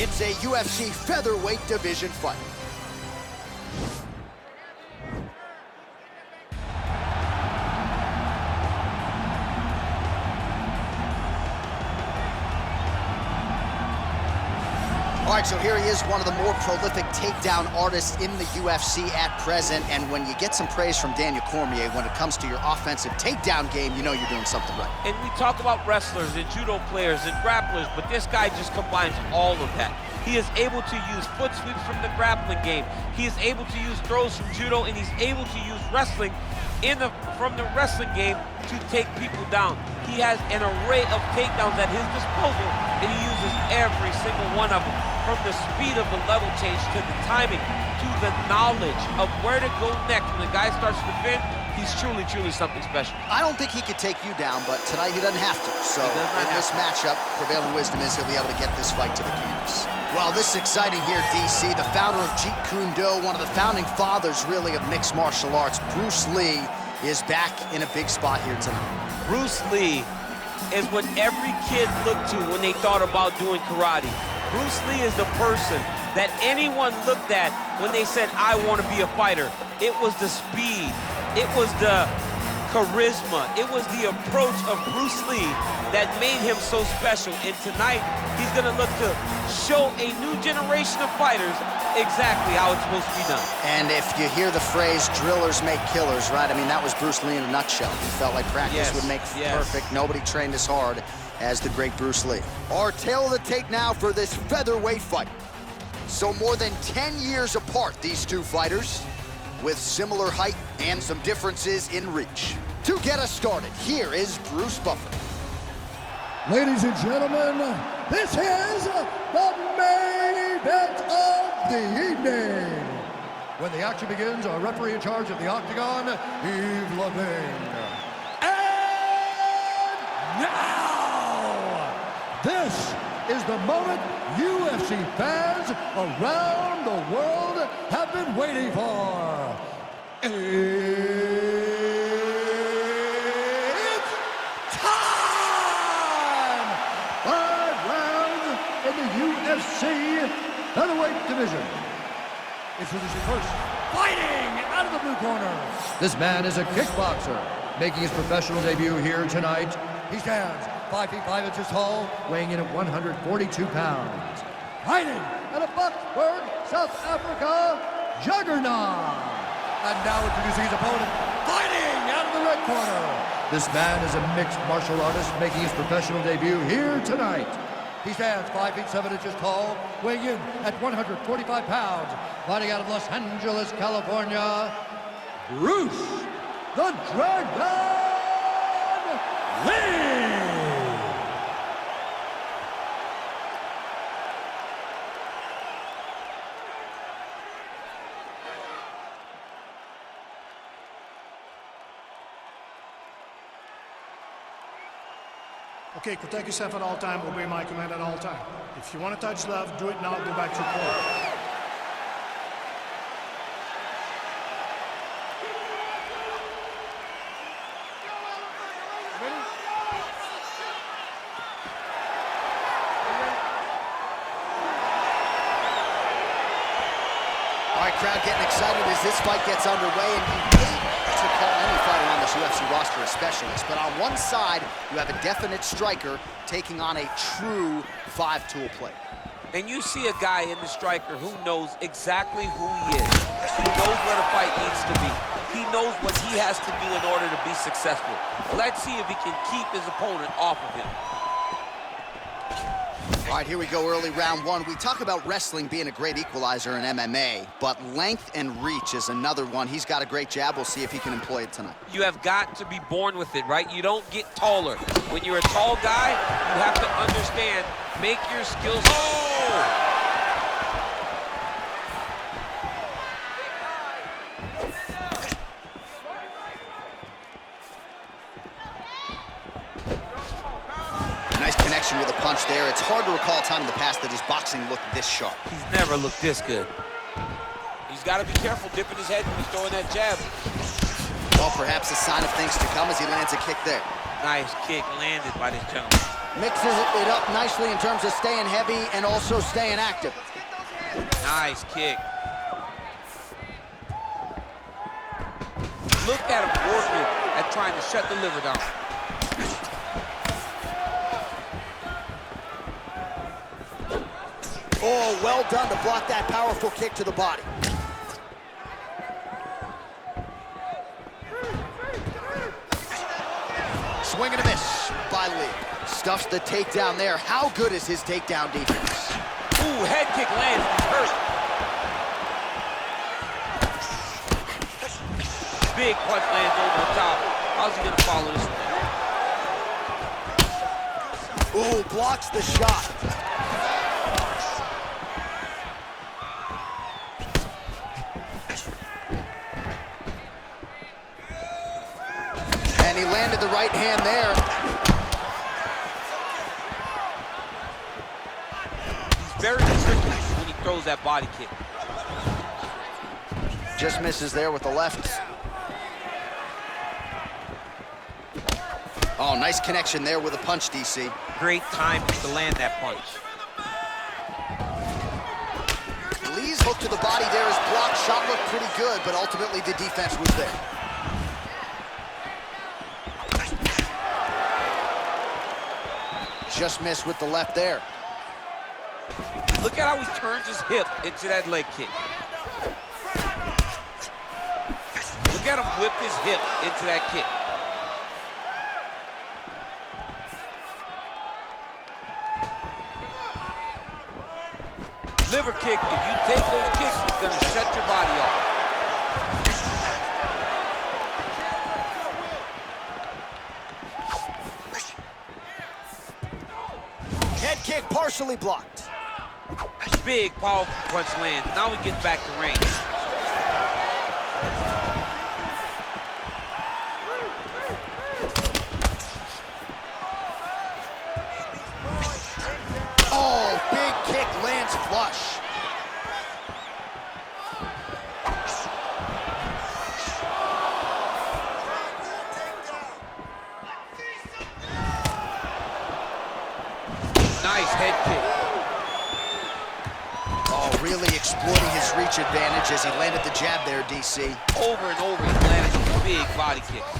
It's a UFC featherweight division fight. All right, so here he is, one of the more prolific takedown artists in the UFC at present. And when you get some praise from Daniel Cormier, when it comes to your offensive takedown game, you know you're doing something right. And we talk about wrestlers and judo players and grapplers, but this guy just combines all of that. He is able to use foot sweeps from the grappling game. He is able to use throws from judo, and he's able to use wrestling from the wrestling game to take people down. He has an array of takedowns at his disposal, and he uses every single one of them. From the speed of the level change to the timing to the knowledge of where to go next. When the guy starts to defend, he's truly, truly something special. I don't think he could take you down, but tonight he doesn't have to. So in this matchup, prevailing wisdom is he'll be able to get this fight to the canvas. Well, this is exciting here, DC. The founder of Jeet Kun Do, one of the founding fathers, really, of mixed martial arts, Bruce Lee, is back in a big spot here tonight. Bruce Lee is what every kid looked to when they thought about doing karate. Bruce Lee is the person that anyone looked at when they said, I want to be a fighter. It was the speed, it was the charisma, it was the approach of Bruce Lee that made him so special. And tonight, he's gonna look to show a new generation of fighters exactly how it's supposed to be done. And if you hear the phrase, drillers make killers, right? I mean, that was Bruce Lee in a nutshell. He felt like practice would make perfect. Nobody trained as hard as the great Bruce Lee. Our tale of the tape now for this featherweight fight. So more than 10 years apart, these two fighters, with similar height and some differences in reach. To get us started, here is Bruce Buffer. Ladies and gentlemen, this is the main event of the evening. When the action begins, our referee in charge of the octagon, Yves Levine. And now, this is the moment UFC fans around the world have been waiting for. It's time! 5 rounds in the UFC featherweight division. Introducing first, fighting out of the blue corner. This man is a kickboxer, making his professional debut here tonight. He stands 5 feet 5 inches tall, weighing in at 142 pounds. Fighting out of Boksburg, South Africa, Juggernaut. And now introducing his opponent, fighting out of the red corner. This man is a mixed martial artist, making his professional debut here tonight. He stands 5 feet 7 inches tall, weighing in at 145 pounds. Fighting out of Los Angeles, California, Bruce the Dragon Lee! Okay, protect yourself at all time, obey my command at all time. If you want to touch love, do it now, go back to your corner. All right, crowd getting excited as this fight gets underway, and you hate to call any fighter on this UFC roster a specialist, but on one side, you have a definite striker taking on a true 5-tool player. And you see a guy in the striker who knows exactly who he is. He knows where the fight needs to be. He knows what he has to do in order to be successful. Let's see if he can keep his opponent off of him. All right, here we go, early round one. We talk about wrestling being a great equalizer in MMA, but length and reach is another one. He's got a great jab. We'll see if he can employ it tonight. You have got to be born with it, right? You don't get taller. When you're a tall guy, you have to understand, make your skills... Oh! With a punch there. It's hard to recall a time in the past that his boxing looked this sharp. He's never looked this good. He's got to be careful dipping his head when he's throwing that jab. Well, perhaps a sign of things to come as he lands a kick there. Nice kick landed by this gentleman. Mixes it up nicely in terms of staying heavy and also staying active. Nice kick. Look at him working at trying to shut the liver down. Oh, well done to block that powerful kick to the body. Swing and a miss by Lee. Stuffs the takedown there. How good is his takedown defense? Ooh, head kick lands. He's hurt. Big punch lands over the top. How's he gonna follow this one? Ooh, blocks the shot. And he landed the right hand there. He's very tricky when he throws that body kick. Just misses there with the left. Oh, nice connection there with a punch, DC. Great time to land that punch. Lee's hook to the body there is blocked. Shot looked pretty good, but ultimately the defense was there. Just missed with the left there. Look at how he turns his hip into that leg kick. Look at him whip his hip into that kick. Liver kick, if you take those kicks, it's gonna shut your body off. Head kick partially blocked. Big, powerful punch lands. Now he gets back to range. Oh, big kick lands flush. Nice head kick. Oh, really exploiting his reach advantage as he landed the jab there, DC. Over and over, he landed these big body kicks.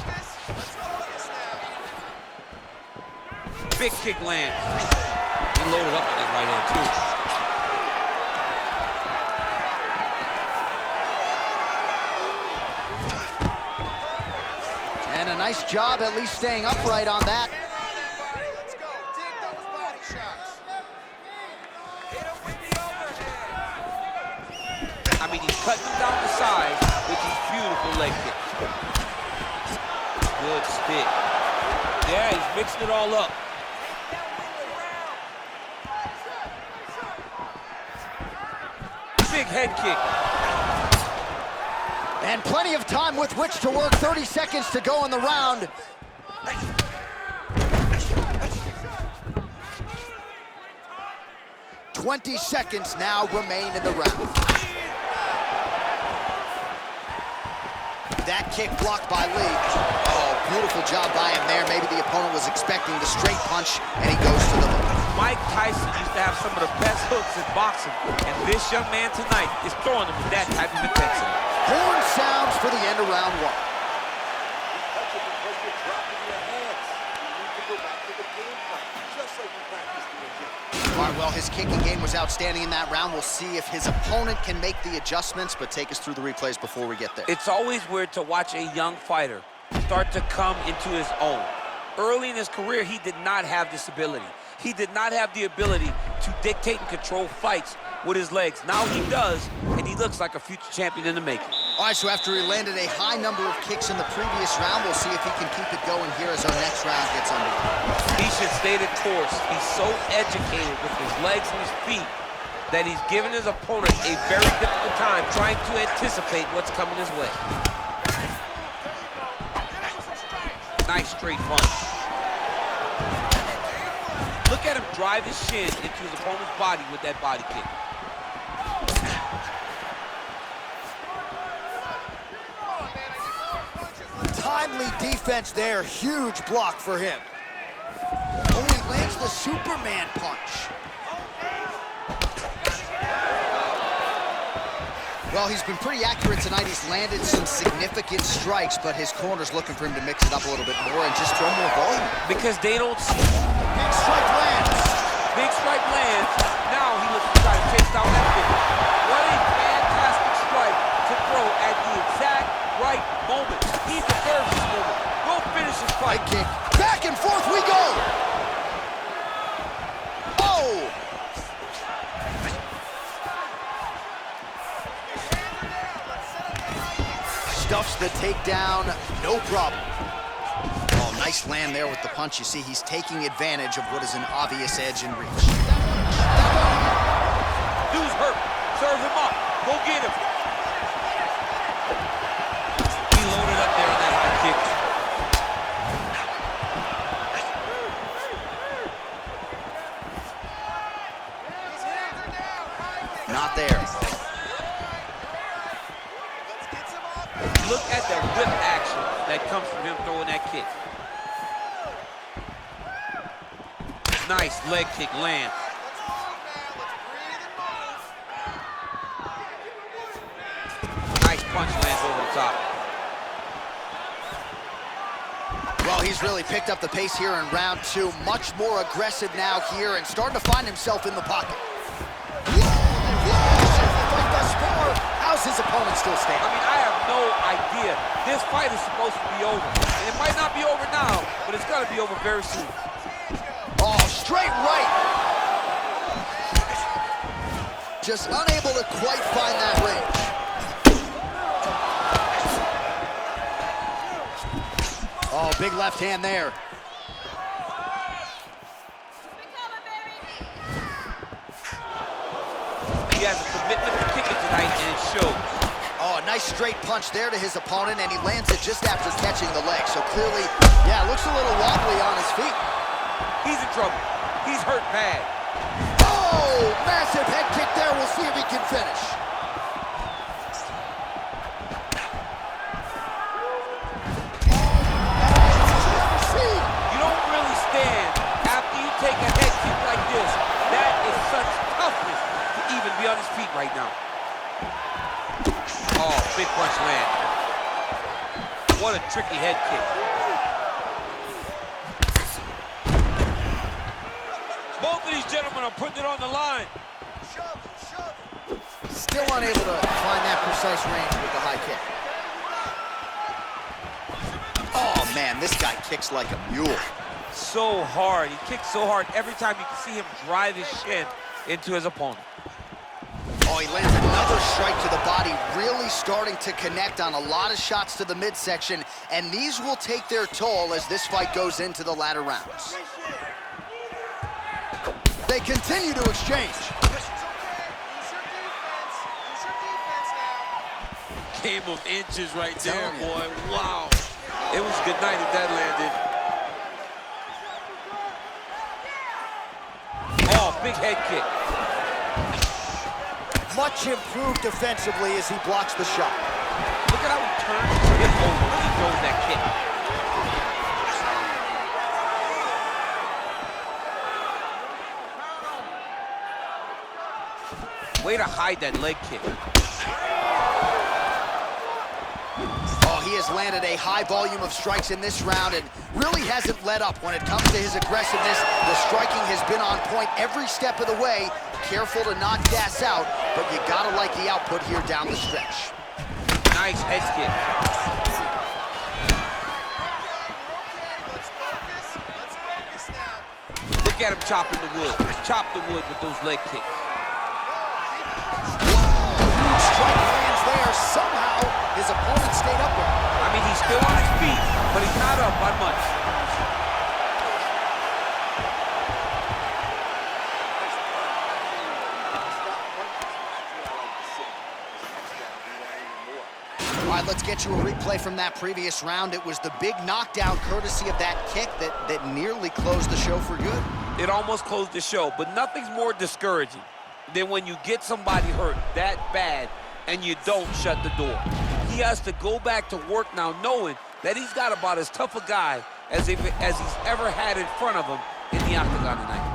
Big kick lands. He loaded up with that right hand, too. And a nice job at least staying upright on that. I mean, he's cutting them down the side with these beautiful leg kicks. Good stick. Yeah, he's mixing it all up. Big head kick. And plenty of time with which to work. 30 seconds to go in the round. "20 seconds now remain in the round. That kick blocked by Lee. Oh, beautiful job by him there. Maybe the opponent was expecting the straight punch, and he goes to the hook. Mike Tyson used to have some of the best hooks in boxing, and this young man tonight is throwing them with that type of intensity. Horn sounds for the end of round one. All right, well, his kicking game was outstanding in that round. We'll see if his opponent can make the adjustments, but take us through the replays before we get there. It's always weird to watch a young fighter start to come into his own. Early in his career, he did not have this ability. He did not have the ability to dictate and control fights with his legs. Now he does, and he looks like a future champion in the making. All right, so after he landed a high number of kicks in the previous round, we'll see if he can keep it going here as our next round gets underway. He should stay the course. He's so educated with his legs and his feet that he's giving his opponent a very difficult time trying to anticipate what's coming his way. Nice straight punch. Look at him drive his shin into his opponent's body with that body kick. Timely defense there, huge block for him. Oh, he lands the Superman punch. Well, he's been pretty accurate tonight. He's landed some significant strikes, but his corner's looking for him to mix it up a little bit more and just throw more volume. Because they don't see. Big strike lands. Big strike lands. Now he looks to try to chase down that finish. What a fantastic strike to throw at the exact right moment. He deserves this moment. Go finish his fight. Kick. Back and forth we go. Oh! Stuffs the takedown, no problem. Oh, nice land there with the punch. You see, he's taking advantage of what is an obvious edge and reach. Dude's hurt. Serve him up. Go get him. He loaded up there on that high kick. Not there. Look at the whip action that comes from him throwing that kick. Nice leg kick lands. Nice punch lands over the top. Well, he's really picked up the pace here in round two. Much more aggressive now here and starting to find himself in the pocket. How's his opponent still standing? I mean, I have no idea. This fight is supposed to be over. And it might not be over now, but it's gonna be over very soon. Oh, straight right. Just unable to quite find that range. Oh, big left hand there. He has a commitment to kicking tonight, and it shows. Oh, a nice straight punch there to his opponent, and he lands it just after catching the leg. So clearly, yeah, looks a little wobbly on his feet. He's in trouble. He's hurt bad. Oh, massive head kick there. We'll see if he can finish. You don't really stand after you take a head kick like this. That is such toughness to even be on his feet right now. Oh, big punch land. What a tricky head kick. Both of these gentlemen are putting it on the line. Still unable to find that precise range with the high kick. Oh, man, this guy kicks like a mule. So hard. He kicks so hard every time you can see him drive his shin into his opponent. Oh, he lands another strike to the body, really starting to connect on a lot of shots to the midsection, and these will take their toll as this fight goes into the latter rounds. They continue to exchange. Game of inches right there, boy. Wow. It was good night if that landed. Oh, big head kick. Much improved defensively as he blocks the shot. Look at how he turns his hip over when he throws that kick. Way to hide that leg kick. Oh, he has landed a high volume of strikes in this round and really hasn't let up when it comes to his aggressiveness. The striking has been on point every step of the way. Careful to not gas out, but you gotta like the output here down the stretch. Nice head kick. Look at him chopping the wood. Chop the wood with those leg kicks. Huge strike lands there. Somehow, his opponent stayed upright. I mean, he's still on his feet, but he's not up by much. All right, let's get you a replay from that previous round. It was the big knockdown courtesy of that kick that nearly closed the show for good. It almost closed the show, but nothing's more discouraging than when you get somebody hurt that bad and you don't shut the door. He has to go back to work now knowing that he's got about as tough a guy as he's ever had in front of him in the octagon tonight.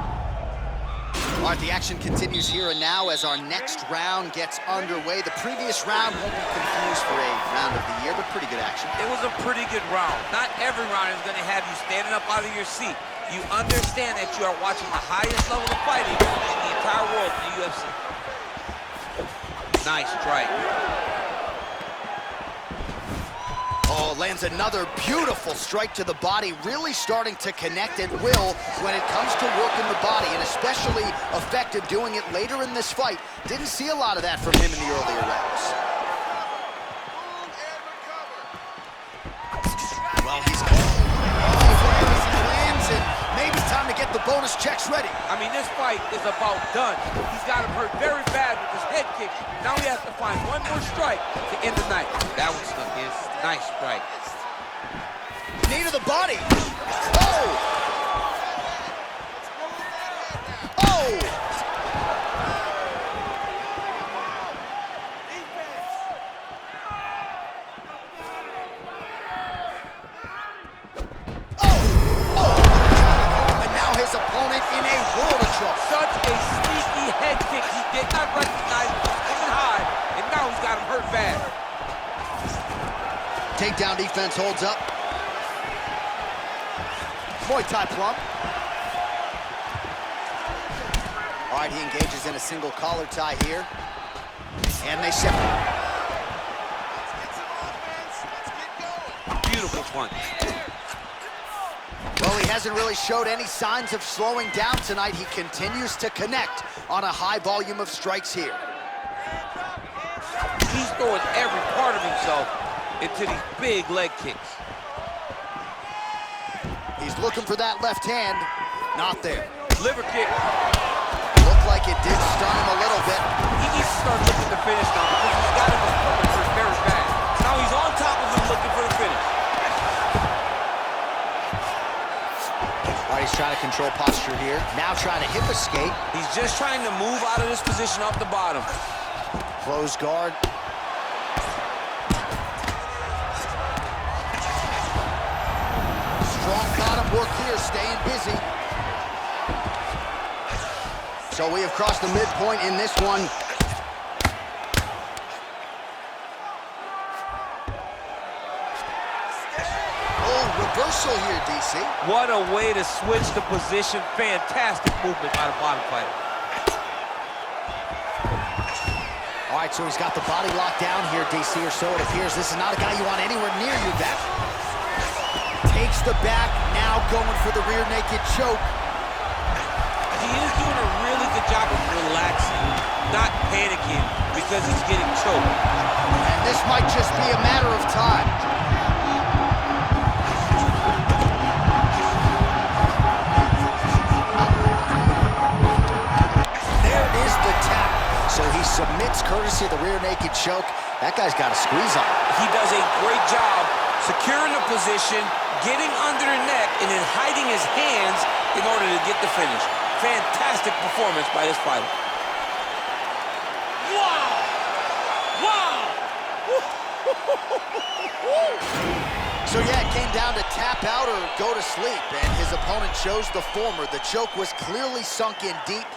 All right, the action continues here and now as our next round gets underway. The previous round won't be confused for a round of the year, but pretty good action. It was a pretty good round. Not every round is going to have you standing up out of your seat. You understand that you are watching the highest level of fighting in the entire world in the UFC. Nice strike. Oh, lands another beautiful strike to the body, really starting to connect at will when it comes to working the body, and especially effective doing it later in this fight. Didn't see a lot of that from him in the earlier rounds. Well, he's lands it. Maybe time to get the bonus checks ready. I mean, this fight is about done. He's got him hurt very bad with his head kick. Now he has to find one more strike to end the night. That one snuck in. Nice strike. Knee to the body. Oh! Oh! Opponent in a world of trouble. Such a sneaky head kick. He did not recognize it was coming high, and now he's got him hurt bad. Takedown defense holds up. Muay Thai plump. All right, he engages in a single collar tie here. And they separate. Beautiful punch. Well, he hasn't really showed any signs of slowing down tonight. He continues to connect on a high volume of strikes here. He's throwing every part of himself into these big leg kicks. He's looking for that left hand. Not there. Liver kick. Looked like it did stun him a little bit. He needs to start looking to finish now because he's got him hurt very bad. Now he's on top of him looking for the finish. All right, he's trying to control posture here. Now trying to hip escape. He's just trying to move out of this position off the bottom. Closed guard. Strong bottom work here, staying busy. So we have crossed the midpoint in this one. Reversal here, DC. What a way to switch the position. Fantastic movement by the bottom fighter. All right, so he's got the body locked down here, DC, or so it appears. This is not a guy you want anywhere near your back. Takes the back, now going for the rear naked choke. He is doing a really good job of relaxing, not panicking because he's getting choked. And this might just be a matter of time. So he submits courtesy of the rear naked choke. That guy's got a squeeze on him. He does a great job securing the position, getting under the neck, and then hiding his hands in order to get the finish. Fantastic performance by this fighter. Wow! Wow! So yeah, it came down to tap out or go to sleep, and his opponent chose the former. The choke was clearly sunk in deep.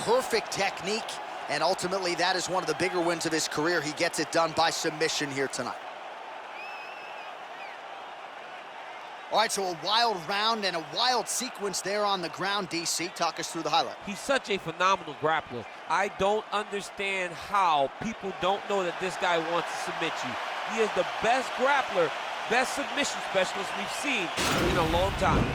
Perfect technique. And ultimately, that is one of the bigger wins of his career. He gets it done by submission here tonight. All right, so a wild round and a wild sequence there on the ground, DC. Talk us through the highlight. He's such a phenomenal grappler. I don't understand how people don't know that this guy wants to submit you. He is the best grappler, best submission specialist we've seen in a long time.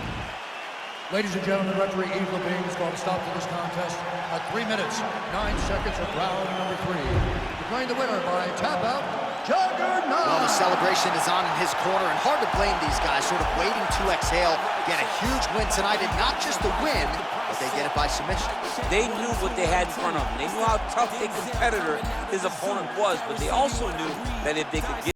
Ladies and gentlemen, referee Eve Levine is going to stop to this contest at 3 minutes, 9 seconds of round number 3. Declaring the winner by tap out, Juggernaut. Well, the celebration is on in his corner, and hard to blame these guys, sort of waiting to exhale, get a huge win tonight, and not just the win, but they get it by submission. They knew what they had in front of them. They knew how tough a competitor his opponent was, but they also knew that if they could get